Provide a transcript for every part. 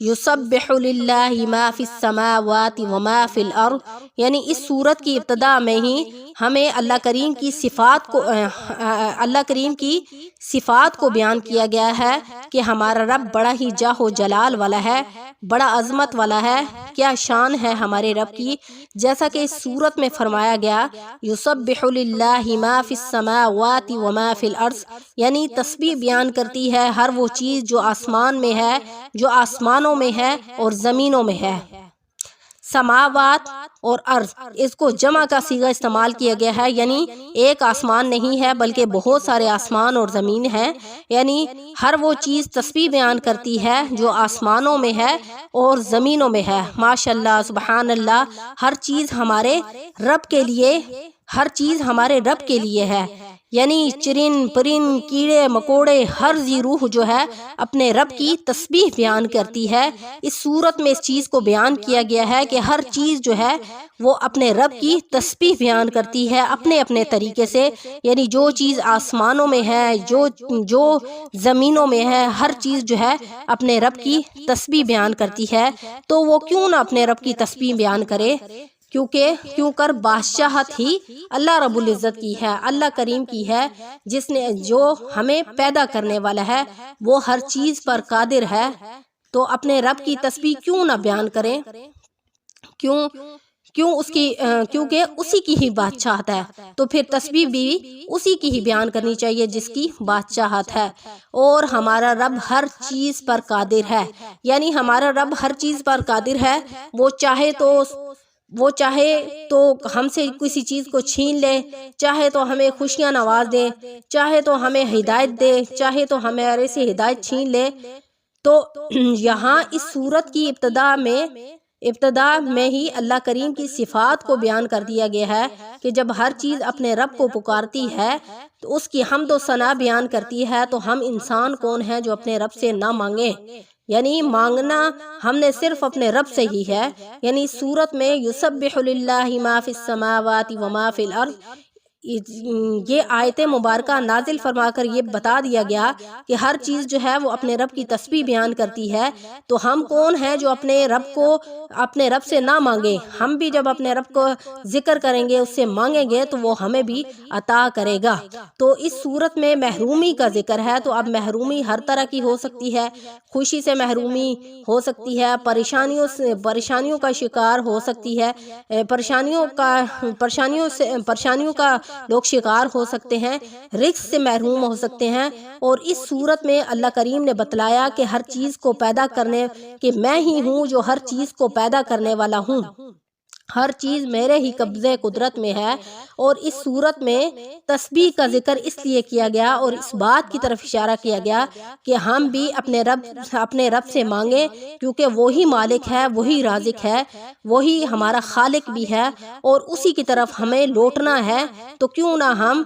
یسبح للہ ما فی السماوات وما فی الارض، یعنی اس صورت کی ابتدا میں ہی ہمیں اللہ کریم کی صفات کو بیان کیا گیا ہے کہ ہمارا رب بڑا ہی جاہ و جلال والا ہے، بڑا عظمت والا ہے، کیا شان ہے ہمارے رب کی، جیسا کہ اس صورت میں فرمایا گیا یسبح للہ ما فی السماوات وما فی الارض، یعنی تسبیح بیان کرتی ہے ہر وہ چیز جو آسمان میں ہے، جو آسمانوں میں ہے اور زمینوں میں ہے۔ سماوات اور ارض، اس کو جمع کا صیغہ استعمال کیا گیا ہے، یعنی ایک آسمان نہیں ہے بلکہ بہت سارے آسمان اور زمین ہیں، یعنی ہر وہ چیز تسبیح بیان کرتی ہے جو آسمانوں میں ہے اور زمینوں میں ہے۔ ماشاءاللہ، سبحان اللہ، ہر چیز ہمارے رب کے لیے، ہر چیز ہمارے رب کے لیے ہے، یعنی چرند پرند کیڑے مکوڑے ہر ذی روح جو ہے اپنے رب کی تسبیح بیان کرتی ہے۔ اس صورت میں اس چیز کو بیان کیا گیا ہے کہ ہر چیز جو ہے وہ اپنے رب کی تسبیح بیان کرتی ہے اپنے اپنے طریقے سے، یعنی جو چیز آسمانوں میں ہے، جو زمینوں میں ہے، ہر چیز جو ہے اپنے رب کی تسبیح بیان کرتی ہے۔ تو وہ کیوں نہ اپنے رب کی تسبیح بیان کرے، کیوں کر بادشاہت ہی اللہ رب العزت کی ہے، اللہ کریم کی ہے، جس نے جو ہمیں پیدا کرنے والا ہے، وہ ہر چیز پر قادر ہے۔ تو اپنے رب کی تسبیح کیوں نہ بیان کریں، کیونکہ اسی کی ہی بادشاہت ہے، تو پھر تسبیح بھی اسی کی ہی بیان کرنی چاہیے جس کی بادشاہت ہے۔ اور ہمارا رب ہر چیز پر قادر ہے، یعنی ہمارا رب ہر چیز پر قادر ہے، وہ چاہے تو ہم سے کسی چیز کو چھین لے، چاہے تو ہمیں خوشیاں نواز دے، چاہے تو ہمیں ہدایت دے، چاہے تو ہمارے سے ہدایت چھین لے۔ تو یہاں اس صورت کی ابتدا میں ہی اللہ کریم کی صفات کو بیان کر دیا گیا ہے کہ جب ہر چیز اپنے رب کو پکارتی ہے تو اس کی حمد و ثنا بیان کرتی ہے، تو ہم انسان کون ہیں جو اپنے رب سے نہ مانگیں، یعنی مانگنا ہم نے صرف اپنے رب سے ہی ہے۔ یعنی سورت میں یسبح للہ ما فی السماوات وما فی الارض، یہ آیت مبارکہ نازل فرما کر یہ بتا دیا گیا کہ ہر چیز جو ہے وہ اپنے رب کی تسبیح بیان کرتی ہے، تو ہم کون ہیں جو اپنے رب سے نہ مانگے؟ ہم بھی جب اپنے رب کو ذکر کریں گے، اس سے مانگیں گے، تو وہ ہمیں بھی عطا کرے گا۔ تو اس صورت میں محرومی کا ذکر ہے، تو اب محرومی ہر طرح کی ہو سکتی ہے، خوشی سے محرومی ہو سکتی ہے، پریشانیوں کا شکار ہو سکتی ہے، پریشانیوں کا لوگ شکار ہو سکتے ہیں، رزق سے محروم ہو سکتے ہیں۔ اور اس صورت میں اللہ کریم نے بتلایا کہ ہر چیز کو پیدا کرنے کہ میں ہی ہوں جو ہر چیز کو پیدا کرنے والا ہوں، ہر چیز میرے ہی قبضے قدرت میں ہے۔ اور اس صورت میں تسبیح کا ذکر اس لیے کیا گیا اور اس بات کی طرف اشارہ کیا گیا کہ ہم بھی اپنے رب سے مانگیں، کیونکہ وہی مالک ہے، وہی رازق ہے، وہی ہمارا خالق بھی ہے، اور اسی کی طرف ہمیں لوٹنا ہے۔ تو کیوں نہ ہم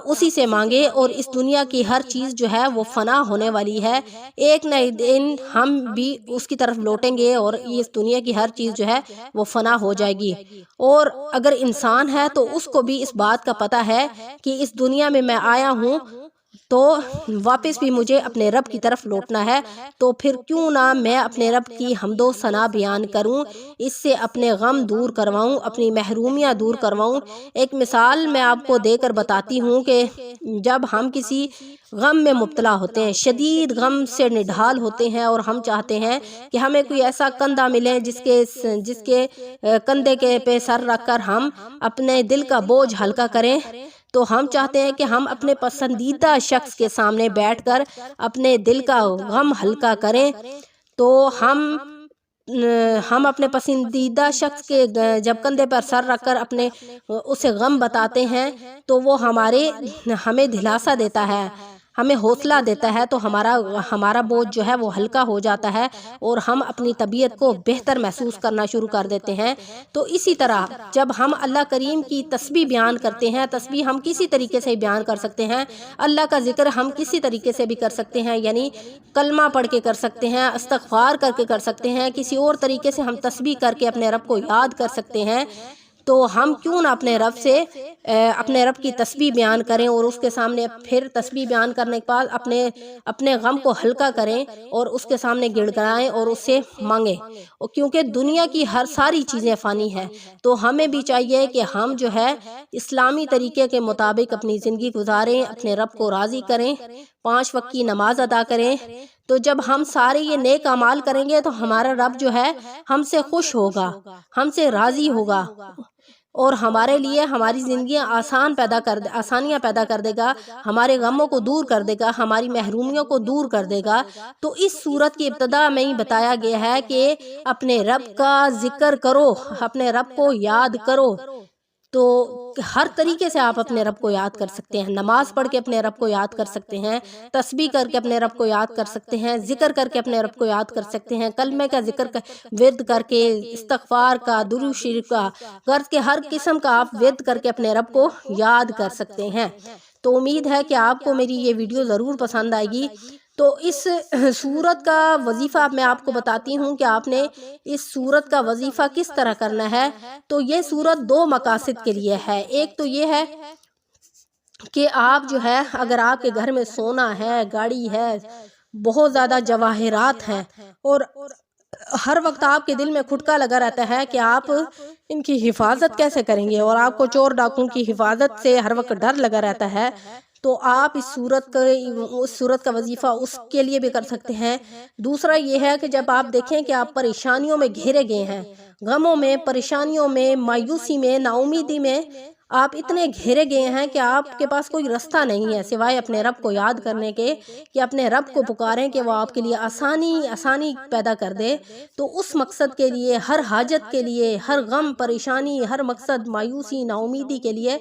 اسی سے مانگے، اور اس دنیا کی ہر چیز جو ہے وہ فنا ہونے والی ہے، ایک نہ ایک دن ہم بھی اس کی طرف لوٹیں گے اور اس دنیا کی ہر چیز جو ہے وہ فنا ہو جائے گی۔ اور اگر انسان ہے تو اس کو بھی اس بات کا پتہ ہے کہ اس دنیا میں میں آیا ہوں تو واپس بھی مجھے اپنے رب کی طرف لوٹنا ہے، تو پھر کیوں نہ میں اپنے رب کی حمد و ثنا بیان کروں، اس سے اپنے غم دور کرواؤں، اپنی محرومیاں دور کرواؤں۔ ایک مثال میں آپ کو دے کر بتاتی ہوں کہ جب ہم کسی غم میں مبتلا ہوتے ہیں، شدید غم سے نڈھال ہوتے ہیں، اور ہم چاہتے ہیں کہ ہمیں کوئی ایسا کندھا ملے جس کے کندھے کے پہ سر رکھ کر ہم اپنے دل کا بوجھ ہلکا کریں، تو ہم چاہتے ہیں کہ ہم اپنے پسندیدہ شخص کے سامنے بیٹھ کر اپنے دل کا غم ہلکا کریں۔ تو ہم اپنے پسندیدہ شخص کے جب کندھے پر سر رکھ کر اسے غم بتاتے ہیں، تو وہ ہمیں دلاسا دیتا ہے، ہمیں حوصلہ دیتا ہے، تو ہمارا بوجھ جو ہے وہ ہلکا ہو جاتا ہے اور ہم اپنی طبیعت کو بہتر محسوس کرنا شروع کر دیتے ہیں۔ تو اسی طرح جب ہم اللہ کریم کی تسبیح بیان کرتے ہیں، تسبیح ہم کسی طریقے سے بیان کر سکتے ہیں، اللہ کا ذکر ہم کسی طریقے سے بھی کر سکتے ہیں، یعنی کلمہ پڑھ کے کر سکتے ہیں، استغفار کر کے کر سکتے ہیں، کسی اور طریقے سے ہم تسبیح کر کے اپنے رب کو یاد کر سکتے ہیں۔ تو ہم کیوں نہ اپنے رب سے اپنے رب کی تسبیح بیان کریں اور اس کے سامنے پھر تسبیح بیان کرنے کے بعد اپنے غم کو ہلکا کریں اور اس کے سامنے گڑ گڑائیں اور اس سے مانگیں، کیونکہ دنیا کی ہر ساری چیزیں فانی ہے۔ تو ہمیں بھی چاہیے کہ ہم جو ہے اسلامی طریقے کے مطابق اپنی زندگی گزاریں، اپنے رب کو راضی کریں، 5 وقت کی نماز ادا کریں۔ تو جب ہم سارے یہ نیک اعمال کریں گے تو ہمارا رب جو ہے ہم سے خوش ہوگا، ہم سے راضی ہوگا اور ہمارے لیے ہماری زندگیاں آسانیاں پیدا کر دے گا، ہمارے غموں کو دور کر دے گا، ہماری محرومیوں کو دور کر دے گا۔ تو اس سورت کی ابتدا میں ہی بتایا گیا ہے کہ اپنے رب کا ذکر کرو، اپنے رب کو یاد کرو۔ تو ہر طریقے سے آپ اپنے رب کو یاد کر سکتے ہیں، نماز پڑھ کے اپنے رب کو یاد کر سکتے ہیں، تسبیح کر کے اپنے رب کو یاد کر سکتے ہیں، ذکر کر کے اپنے رب کو یاد کر سکتے ہیں، کلمے کا ذکر ورد کر کے، استغفار کا، درود شریف کا، غرض کے ہر قسم کا آپ ورد کر کے اپنے رب کو یاد کر سکتے ہیں۔ تو امید ہے کہ آپ کو میری یہ ویڈیو ضرور پسند آئے گی۔ تو اس سورت کا وظیفہ میں آپ کو بتاتی ہوں کہ آپ نے اس سورت کا وظیفہ کس طرح کرنا ہے۔ تو یہ سورت 2 مقاصد کے لیے ہے۔ ایک تو یہ ہے کہ آپ جو ہے اگر آپ کے گھر میں سونا ہے، گاڑی ہے، بہت زیادہ جواہرات ہیں اور ہر وقت آپ کے دل میں کھٹکا لگا رہتا ہے کہ آپ ان کی حفاظت کیسے کریں گے اور آپ کو چور ڈاکوں کی حفاظت سے ہر وقت ڈر لگا رہتا ہے، تو آپ اس سورت کا وظیفہ اس کے لیے بھی کر سکتے ہیں۔ دوسرا یہ ہے کہ جب آپ دیکھیں کہ آپ پریشانیوں میں گھیرے گئے ہیں، غموں میں، پریشانیوں میں، مایوسی میں، نا امیدی میں آپ اتنے گھیرے گئے ہیں کہ آپ کے پاس کوئی رستہ نہیں ہے سوائے اپنے رب کو یاد کرنے کے، کہ اپنے رب کو پکاریں کہ وہ آپ کے لیے آسانی پیدا کر دے۔ تو اس مقصد کے لیے، ہر حاجت کے لیے، ہر غم، پریشانی، ہر مقصد، مایوسی، نا امیدی کے لیے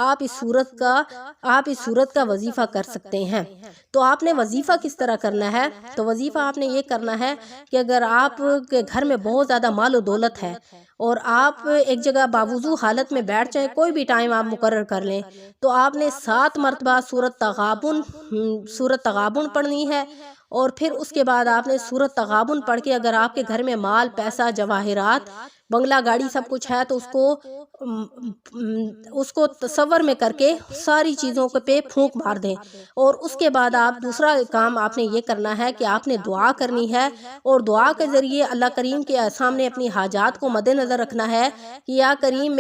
آپ اس سورت کا وظیفہ کر سکتے ہیں۔ تو آپ نے وظیفہ کس طرح کرنا ہے؟ تو وظیفہ آپ نے یہ کرنا ہے کہ اگر آپ کے گھر میں بہت زیادہ مال و دولت ہے اور آپ ایک جگہ باوضو حالت میں بیٹھ جائیں، کوئی بھی ٹائم آپ مقرر کر لیں، تو آپ نے 7 مرتبہ سورت تغابن پڑھنی ہے اور پھر اس کے بعد آپ نے سورت تغابن پڑھ کے اگر آپ کے گھر میں مال، پیسہ، جواہرات، بنگلہ گاڑی سب کچھ ہے تو اس کو تصور میں کر کے ساری چیزوں پہ پھونک مار دیں۔ اور اس کے بعد آپ دوسرا کام آپ نے یہ کرنا ہے کہ آپ نے دعا کرنی ہے اور دعا کے ذریعے اللہ کریم کے سامنے اپنی حاجات کو مد نظر رکھنا ہے کہ یا کریم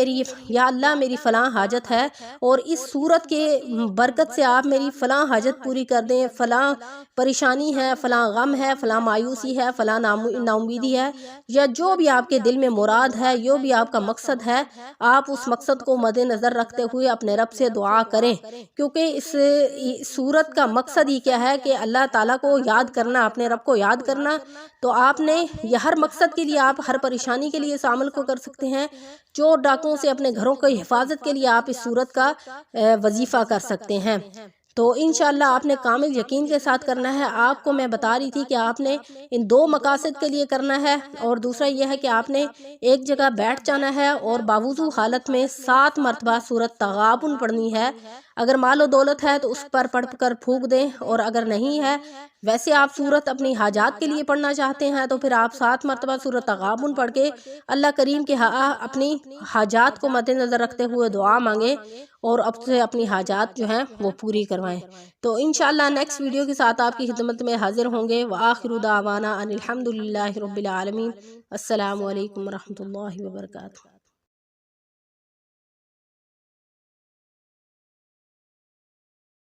یا اللہ میری فلاں حاجت ہے اور اس سورت کے برکت سے آپ میری فلاں حاجت پوری کر دیں، فلاں پریشانی ہے، فلاں غم ہے، فلاں مایوسی ہے، فلاں نا امیدی ہے، یا جو بھی آپ کے دل میں مراد ہے، جو بھی آپ کا مقصد ہے، آپ اس مقصد کو مد نظر رکھتے ہوئے اپنے رب سے دعا کریں، کیونکہ اس سورت کا مقصد ہی کیا ہے کہ اللہ تعالیٰ کو یاد کرنا، اپنے رب کو یاد کرنا۔ تو آپ نے یہ ہر مقصد کے لیے، آپ ہر پریشانی کے لیے اس عمل کو کر سکتے ہیں۔ چور ڈاکوں سے اپنے گھروں کی حفاظت کے لیے آپ اس سورت کا وظیفہ کر سکتے ہیں۔ تو انشاءاللہ آپ نے کامل یقین کے ساتھ کرنا ہے۔ آپ کو میں بتا رہی تھی کہ آپ نے ان 2 مقاصد کے لیے کرنا ہے، اور دوسرا یہ ہے کہ آپ نے ایک جگہ بیٹھ جانا ہے اور باوضو حالت میں 7 مرتبہ سورت تغابن پڑھنی ہے۔ اگر مال و دولت ہے تو اس پر پڑھ کر پھونک دیں، اور اگر نہیں ہے، ویسے آپ سورت اپنی حاجات کے لیے پڑھنا چاہتے ہیں تو پھر آپ 7 مرتبہ سورت تغابن پڑھ کے اللہ کریم کے اپنی حاجات کو مد نظر رکھتے ہوئے دعا مانگیں اور اب سے اپنی حاجات جو ہیں وہ پوری کروائیں۔ تو انشاءاللہ نیکسٹ ویڈیو کے ساتھ آپ کی خدمت میں حاضر ہوں گے۔ وآخر دعوانا ان الحمدللہ رب العالمین۔ السلام علیکم ورحمۃ اللہ وبرکاتہ۔